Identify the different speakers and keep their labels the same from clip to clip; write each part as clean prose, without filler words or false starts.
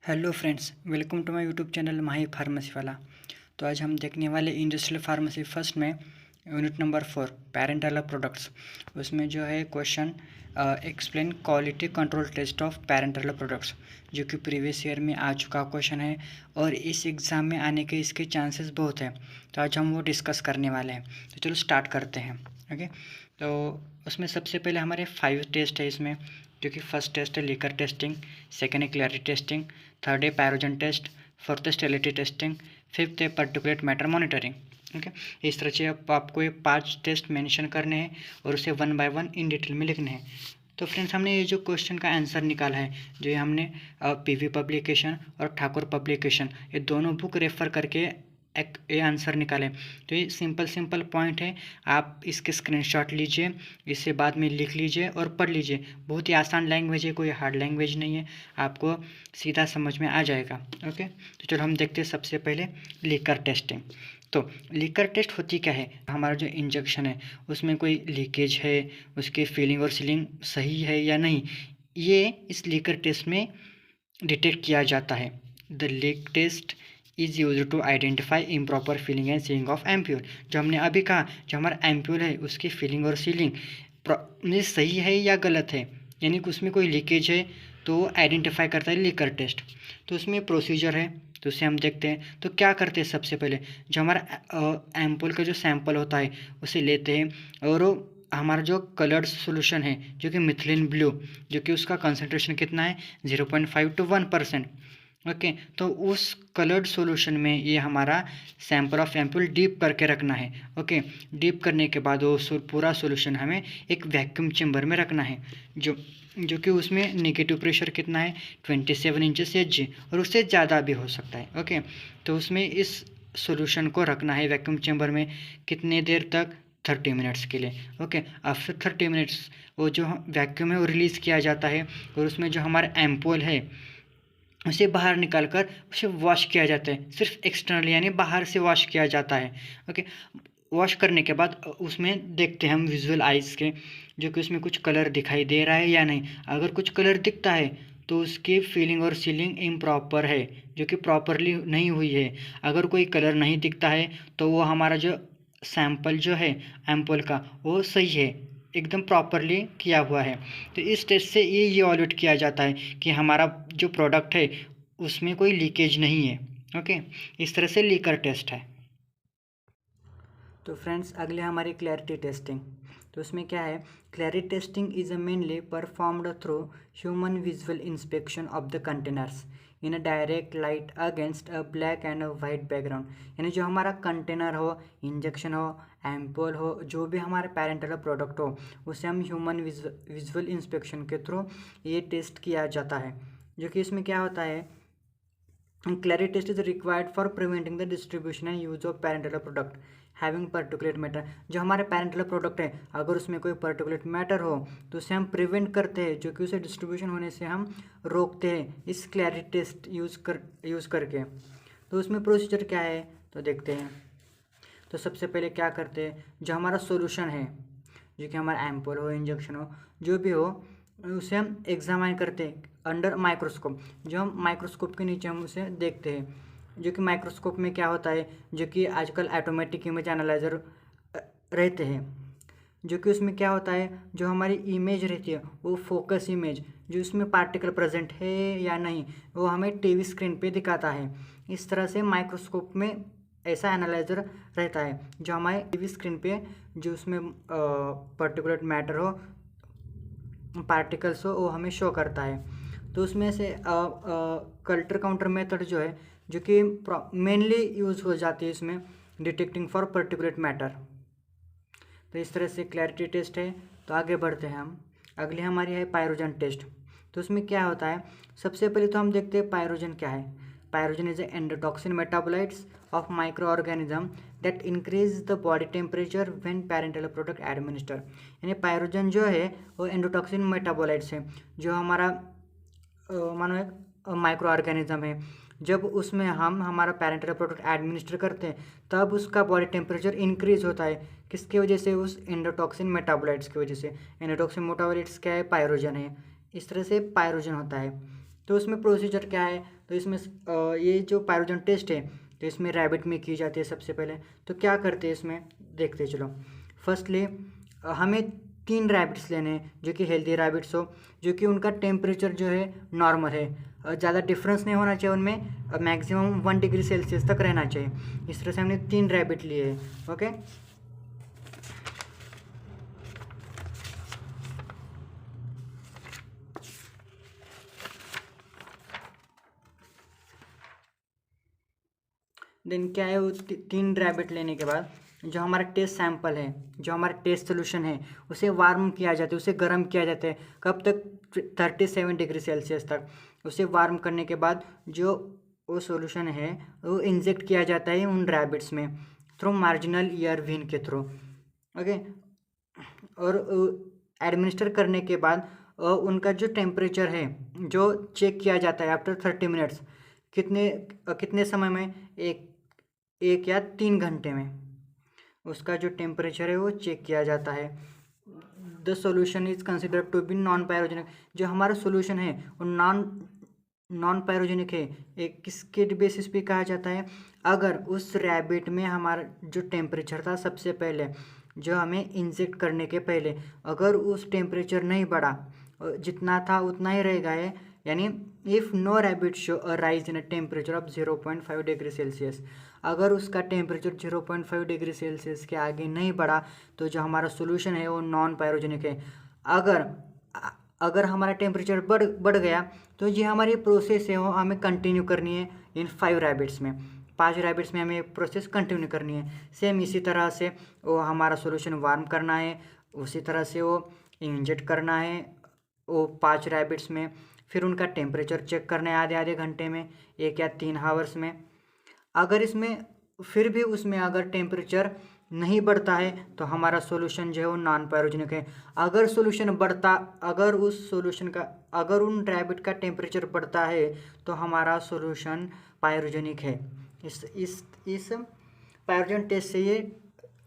Speaker 1: Hello friends, welcome to my YouTube channel Mahi pharmacy वाला। तो आज हम देखने वाले इंडस्ट्रियल फार्मेसी फर्स्ट में यूनिट नंबर 4 पैरेंटल प्रोडक्ट्स। उसमें जो है question explain quality control test of parental products, जो कि प्रीवियस ईयर में आ चुका क्वेश्चन है और इस एग्ज़ाम में आने के इसके चांसेस बहुत हैं। तो आज हम वो डिस्कस करने वाले हैं। तो चलो स्टार्ट करते हैं। ओके, तो उसमें सबसे पहले हमारे 5 टेस्ट है इसमें, जो कि फर्स्ट टेस्ट है लीकर टेस्टिंग, सेकेंड है क्लैरिटी टेस्टिंग, थर्ड है पायरोजन टेस्ट, फोर्थ है स्टेरिलिटी टेस्टिंग, फिफ्थ है पर्टिकुलेट मैटर मॉनिटरिंग। ओके, इस तरह से आपको ये 5 टेस्ट मेंशन करने हैं और उसे one by one in detail में लिखने हैं। तो फ्रेंड्स, हमने ये जो क्वेश्चन का आंसर निकाला है, जो ये हमने पीवी पब्लिकेशन और ठाकुर पब्लिकेशन ये दोनों बुक रेफ़र करके एक ये आंसर निकालें। तो ये सिंपल पॉइंट है, आप इसके स्क्रीनशॉट लीजिए, इसे बाद में लिख लीजिए और पढ़ लीजिए। बहुत ही आसान लैंग्वेज है, कोई हार्ड लैंग्वेज नहीं है, आपको सीधा समझ में आ जाएगा। ओके, तो चलो हम देखते हैं सबसे पहले लीकर टेस्टिंग। तो लीकर टेस्ट होती क्या है? हमारा जो इंजेक्शन है उसमें कोई लीकेज है, उसकी फिलिंग और सीलिंग सही है या नहीं, ये इस लीकर टेस्ट में डिटेक्ट किया जाता है। The leak test is use to identify improper filling and sealing of ampoule. जो हमने अभी कहा, जो हमारा एम्प्यूल है उसकी फिलिंग और सीलिंग में सही है या गलत है, यानी कि उसमें कोई लीकेज है, तो आइडेंटिफाई करता है लीकर टेस्ट। तो उसमें प्रोसीजर है, तो उसे हम देखते हैं। तो क्या करते हैं, सबसे पहले जो हमारा एम्पूल का जो सैंपल होता है उसे लेते हैं और हमारा जो कलर्ड सॉल्यूशन है, जो कि मिथिलीन ब्लू, जो कि उसका कंसंट्रेशन कितना है 0.5 to 1%। ओके, तो उस कलर्ड सॉल्यूशन में ये हमारा सैंपल ऑफ एम्पूल डीप करके रखना है। ओके, डीप करने के बाद वो पूरा सॉल्यूशन हमें एक वैक्यूम चेम्बर में रखना है, जो कि उसमें नेगेटिव प्रेशर कितना है 27 इंचेस Hg, और उससे ज़्यादा भी हो सकता है। ओके, तो उसमें इस सॉल्यूशन को रखना है वैक्यूम चेम्बर में कितने देर तक, 30 मिनट्स के लिए। ओके, आफ्टर 30 मिनट्स वो जो वैक्यूम है वो रिलीज़ किया जाता है और उसमें जो हमारा एम्पूल है उसे बाहर निकाल कर उसे वॉश किया जाता है, सिर्फ एक्सटर्नली यानी बाहर से वॉश किया जाता है। ओके, वॉश करने के बाद उसमें देखते हैं हम विजुअल आइज़ के, जो कि उसमें कुछ कलर दिखाई दे रहा है या नहीं। अगर कुछ कलर दिखता है तो उसकी फिलिंग और सीलिंग इम्प्रॉपर है, जो कि प्रॉपरली नहीं हुई है। अगर कोई कलर नहीं दिखता है तो वो हमारा जो सैंपल जो है एम्पल का वो सही है, एकदम प्रॉपरली किया हुआ है। तो इस टेस्ट से ये इवैल्यूएट किया जाता है कि हमारा जो प्रोडक्ट है उसमें कोई लीकेज नहीं है। ओके, इस तरह से लीकर टेस्ट है। तो फ्रेंड्स, अगले हमारी क्लैरिटी टेस्टिंग। तो उसमें क्या है, clarity testing is mainly performed through human visual inspection of the containers in a direct light against a black and white background. यानी जो हमारा कंटेनर हो, इंजेक्शन हो, एम्पोल हो, जो भी हमारे पैरेंटल प्रोडक्ट हो, उसे हम ह्यूमन विजुअल इंस्पेक्शन के थ्रू ये टेस्ट किया जाता है। जो कि इसमें क्या होता है, clarity test is required for preventing the distribution and use of parental product having particulate matter. जो हमारे पैरेंटल प्रोडक्ट है, अगर उसमें कोई पर्टिकुलेट मैटर हो तो उसे हम प्रिवेंट करते हैं, जो कि उसे डिस्ट्रीब्यूशन होने से हम रोकते हैं इस क्लैरिटी टेस्ट यूज़ करके। तो उसमें प्रोसीजर क्या है, तो देखते हैं। तो सबसे पहले क्या करते हैं, जो हमारा सॉल्यूशन है, जो कि हमारा एम्पोल हो, इंजेक्शन हो, जो भी हो, उसे हम एग्जामाइन करते हैं अंडर माइक्रोस्कोप। जो हम माइक्रोस्कोप के नीचे हम उसे देखते हैं, जो कि माइक्रोस्कोप में क्या होता है, जो कि आजकल ऑटोमेटिक इमेज एनालाइजर रहते हैं, जो कि उसमें क्या होता है, जो हमारी इमेज रहती है वो फोकस इमेज, जो उसमें पार्टिकल प्रेजेंट है या नहीं, वो हमें टीवी स्क्रीन पे दिखाता है। इस तरह से माइक्रोस्कोप में ऐसा एनालाइजर रहता है, जो हमारे टीवी स्क्रीन पे जो उसमें पर्टिकुलर मैटर हो, पार्टिकल्स हो, वो हमें शो करता है। तो उसमें से कल्टर काउंटर मेथड जो है, जो कि मेनली यूज़ हो जाती है इसमें डिटेक्टिंग फॉर पर्टिकुलेट मैटर। तो इस तरह से क्लैरिटी टेस्ट है। तो आगे बढ़ते हैं हम, अगली हमारी है पायरोजन टेस्ट। तो उसमें क्या होता है, सबसे पहले तो हम देखते हैं पायरोजन क्या है। Pyrogen is endotoxin metabolites of micro organism that increase the body temperature when parental product administer. यानी पायरोजन जो है वो एंडोटॉक्सिन मेटाबोलाइट्स है, जो हमारा मानो एक माइक्रो ऑर्गेनिज्म है। जब उसमें हम हमारा पैरेंटल प्रोडक्ट एडमिनिस्टर करते हैं तब उसका बॉडी टेम्परेचर इंक्रीज होता है। किसकी वजह से, उस एंडोटॉक्सिन मेटाबोलाइट्स की वजह से। एंडोटॉक्सिन मेटाबोलाइट्स क्या है, पायरोजन है। इस तरह से पायरोजन होता है। तो उसमें प्रोसीजर क्या है, तो इसमें ये जो पायरोजन टेस्ट है तो इसमें रैबिट में की जाती है सबसे पहले। तो क्या करते हैं इसमें देखते चलो। फर्स्टली हमें 3 रैबिट्स लेने हैं जो कि हेल्दी रैबिट्स हो, जो कि उनका टेम्परेचर जो है नॉर्मल है, ज़्यादा डिफरेंस नहीं होना चाहिए उनमें, मैक्सिमम 1 डिग्री सेल्सियस तक रहना चाहिए। इस तरह से हमने 3 रैबिट लिए हैं। ओके, देन क्या है, वो 3 रैबिट लेने के बाद जो हमारा टेस्ट सैंपल है, जो हमारा टेस्ट सोल्यूशन है, उसे वार्म किया जाता है, उसे गर्म किया जाता है। कब तक? 37 डिग्री सेल्सियस तक। उसे वार्म करने के बाद जो वो सोल्यूशन है वो इंजेक्ट किया जाता है उन रैबिट्स में थ्रू मार्जिनल ईयर वेन के थ्रू। ओके, और एडमिनिस्टर करने के बाद उनका जो टेम्परेचर है जो चेक किया जाता है आफ्टर 30 मिनट्स, कितने समय में, एक या 3 घंटे में उसका जो टेम्परेचर है वो चेक किया जाता है। The solution is considered to be non pyrogenic. जो हमारा सोल्यूशन है वो नॉन पायरोजेनिक है। एक किसके बेसिस पे कहा जाता है? अगर उस रैबिट में हमारा जो टेम्परेचर था सबसे पहले, जो हमें इंजेक्ट करने के पहले, अगर उस टेम्परेचर नहीं बढ़ा, जितना था उतना ही रहेगा है, यानी if no rabbit show a rise in a temperature of 0.5 degree Celsius, अगर उसका टेम्परेचर 0.5 डिग्री सेल्सियस के आगे नहीं बढ़ा तो जो हमारा सोल्यूशन है वो नॉन पायरोजेनिक है। अगर हमारा टेम्परेचर बढ़ गया तो ये हमारी प्रोसेस है वो हमें कंटिन्यू करनी है इन 5 रैबिट्स में। 5 रैबिट्स में हमें प्रोसेस कंटिन्यू करनी है। सेम इसी तरह से वो हमारा सोल्यूशन वार्म करना है, उसी तरह से वो इंजेक्ट करना है वो 5 रैबिट्स में, फिर उनका टेम्परेचर चेक करना है आधे आधे घंटे में, 1 या 3 आवर्स में। अगर इसमें फिर भी उसमें अगर टेम्परेचर नहीं बढ़ता है तो हमारा सॉल्यूशन जो है वो नॉन पायरोजेनिक है। अगर सॉल्यूशन बढ़ता, अगर उस सॉल्यूशन का, अगर उन रैबिट का टेम्परेचर बढ़ता है तो हमारा सॉल्यूशन पायरोजेनिक है। इस पायरोजन टेस्ट से ये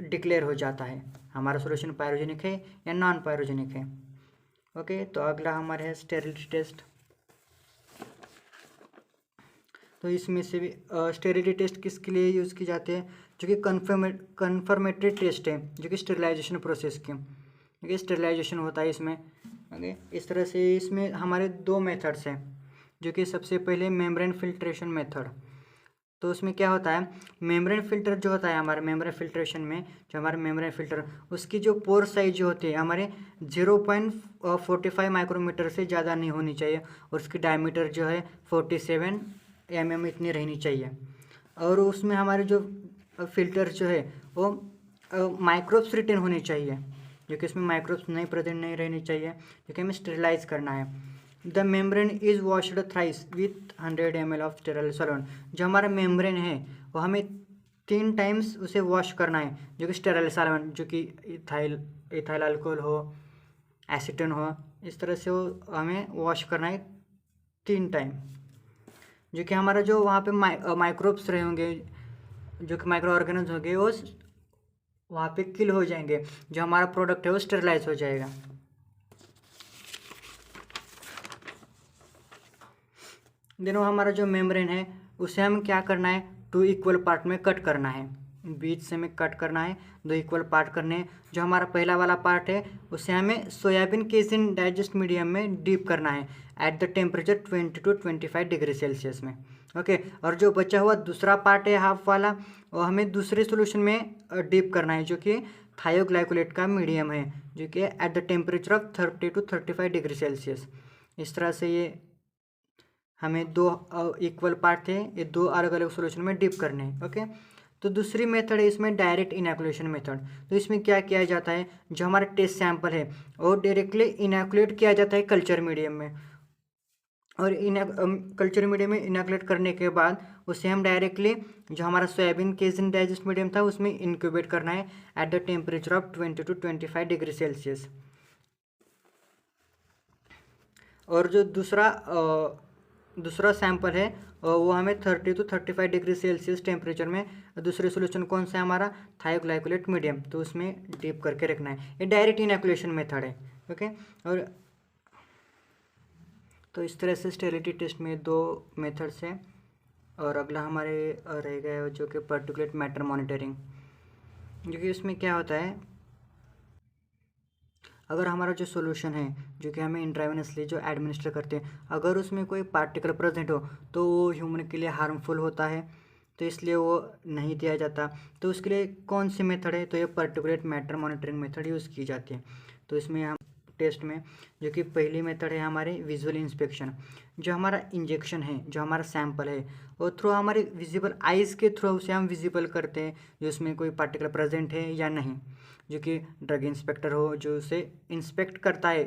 Speaker 1: डिक्लेयर हो जाता है हमारा सॉल्यूशन पायरोजेनिक है या नॉन पायरोजेनिक है। ओके, तो अगला हमारा है स्टेरिलिटी टेस्ट। तो इसमें से भी स्टेरिलिटी टेस्ट किसके लिए यूज़ की जाती है? जो कि कन्फर्मेटरी टेस्ट है, जो कि स्टेरिलाइजेशन प्रोसेस की, ओके, स्टेरिलाइजेशन होता है इसमें। ओके, इस तरह से इसमें हमारे 2 मेथड्स हैं, जो कि सबसे पहले मेम्ब्रेन फिल्ट्रेशन मेथड। तो उसमें क्या होता है, मेम्ब्रेन फिल्टर जो होता है हमारे मेम्ब्रेन फिल्ट्रेशन में, जो हमारे मेम्ब्रेन फिल्टर, उसकी जो पोर साइज जो होती है हमारे 0.45 माइक्रोमीटर से ज़्यादा नहीं होनी चाहिए, और उसकी डायमीटर जो है 47 mm इतनी रहनी चाहिए। और उसमें हमारे जो फिल्टर जो है वो माइक्रोब्स रिटेन होने चाहिए, जो कि इसमें माइक्रोब्स नहीं प्रेजेंट नहीं रहनी चाहिए, जो कि हमें स्टेरिलाइज करना है। The membrane is washed thrice with 100 ml of sterile solvent. जो हमारा मेम्ब्रेन है वो हमें 3 टाइम्स उसे वॉश करना है, जो कि स्टेराइल सॉल्वेंट, जो कि इथाइल अल्कोहल हो, एसीटोन हो, इस तरह से वो हमें वॉश करना है 3 टाइम, जो कि हमारा जो वहाँ पे माइक्रोब्स रहे होंगे, जो कि माइक्रो ऑर्गेनिज्म होंगे, वो वहाँ पे किल हो जाएंगे, जो हमारा प्रोडक्ट है वो स्टेरिलाइज हो जाएगा। देन हमारा जो मेम्ब्रेन है उसे हम क्या करना है, 2 इक्वल पार्ट में कट करना है, बीच से हमें कट करना है, 2 इक्वल पार्ट करने हैं। जो हमारा पहला वाला पार्ट है उसे हमें सोयाबीन केसिन डाइजेस्ट मीडियम में डीप करना है at the temperature 20 to 25 degree Celsius में। ओके, और जो बचा हुआ दूसरा पार्ट है हाफ वाला, वो हमें दूसरे सोल्यूशन में डीप करना है, जो कि थायोग्लाइकोलेट का मीडियम है, जो कि at the temperature of 30 to 35 degree Celsius. इस तरह से ये हमें 2 इक्वल पार्ट थे, ये 2 अलग अलग सॉल्यूशन में डिप करने हैं। ओके, तो दूसरी मेथड है इसमें डायरेक्ट इनैकुलेशन मेथड। तो इसमें क्या किया जाता है, जो हमारा टेस्ट सैंपल है वो डायरेक्टली इनैकुलेट किया जाता है कल्चर मीडियम में, और कल्चर मीडियम में इनैकुलेट करने के बाद उसे हम डायरेक्टली जो हमारा सोयाबीन केसिन डाइजेस्ट मीडियम था उसमें इंक्यूबेट करना है at the temperature of 20 to 25 degree Celsius. और जो दूसरा सैंपल है वो हमें 30 to 35 डिग्री सेल्सियस टेम्परेचर में, दूसरे सोल्यूशन कौन सा है हमारा, थायोग्लाइकोलेट मीडियम, तो उसमें डीप करके रखना है। ये डायरेक्ट इनैकुलेशन मेथड है। ओके, और तो इस तरह से स्टेरिलिटी टेस्ट में 2 मेथड्स हैं। और अगला हमारे रह गया जो कि पार्टिकुलेट मैटर मॉनिटरिंग, जो कि उसमें क्या होता है, अगर हमारा जो सोल्यूशन है जो कि हमें इंट्रावेनसली जो एडमिनिस्टर करते हैं, अगर उसमें कोई पार्टिकल प्रेजेंट हो तो वो ह्यूमन के लिए हार्मफुल होता है, तो इसलिए वो नहीं दिया जाता। तो उसके लिए कौन सी मेथड है, तो ये particulate matter monitoring method use की जाती है। तो इसमें हम टेस्ट में जो कि पहली मेथड है हमारे विजुअल इंस्पेक्शन, जो हमारा इंजेक्शन है, जो हमारा सैंपल है, वो थ्रू हमारे विजिबल आइज़ के थ्रू उसे हम विजिबल करते हैं जो उसमें कोई पार्टिकल प्रेजेंट है या नहीं, जो कि ड्रग इंस्पेक्टर हो जो उसे इंस्पेक्ट करता है,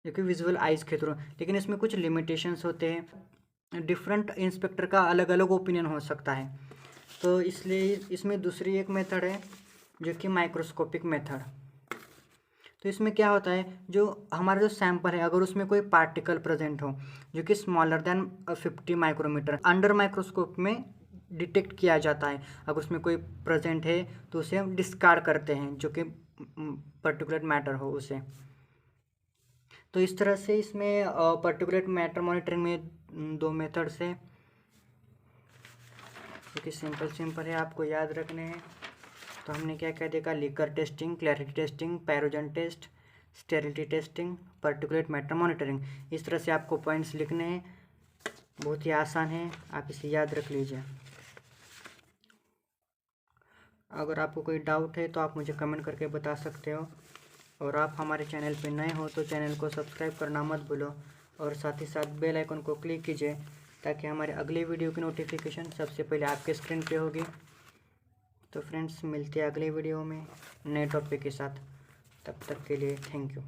Speaker 1: जो कि विजुअल आइज़ के थ्रू। लेकिन इसमें कुछ लिमिटेशंस होते हैं, डिफरेंट इंस्पेक्टर का अलग अलग ओपिनियन हो सकता है। तो इसलिए इसमें दूसरी एक मेथड है जो कि माइक्रोस्कोपिक मेथड। तो इसमें क्या होता है, जो हमारा जो सैंपल है अगर उसमें कोई पार्टिकल प्रेजेंट हो जो कि smaller than 50 micrometre, under microscope में डिटेक्ट किया जाता है। अगर उसमें कोई प्रेजेंट है तो उसे हम डिस्कार्ड करते हैं, जो कि पर्टिकुलर मैटर हो उसे। तो इस तरह से इसमें पर्टिकुलर मैटर मॉनिटरिंग में 2 मेथड्स है जो कि सिंपल है, आपको याद रखने हैं। तो हमने क्या क्या देखा, liquor testing, clarity testing, pyrogen test, sterility testing, particulate matter monitoring. इस तरह से आपको पॉइंट्स लिखने हैं, बहुत ही आसान है, आप इसे याद रख लीजिए। अगर आपको कोई डाउट है तो आप मुझे कमेंट करके बता सकते हो, और आप हमारे चैनल पर नए हो तो चैनल को सब्सक्राइब करना मत भूलो, और साथ ही साथ बेल आइकन को क्लिक कीजिए ताकि हमारे अगले वीडियो की नोटिफिकेशन सबसे पहले आपके स्क्रीन पे होगी। तो फ्रेंड्स, मिलते हैं अगले वीडियो में नए टॉपिक के साथ, तब तक के लिए थैंक यू।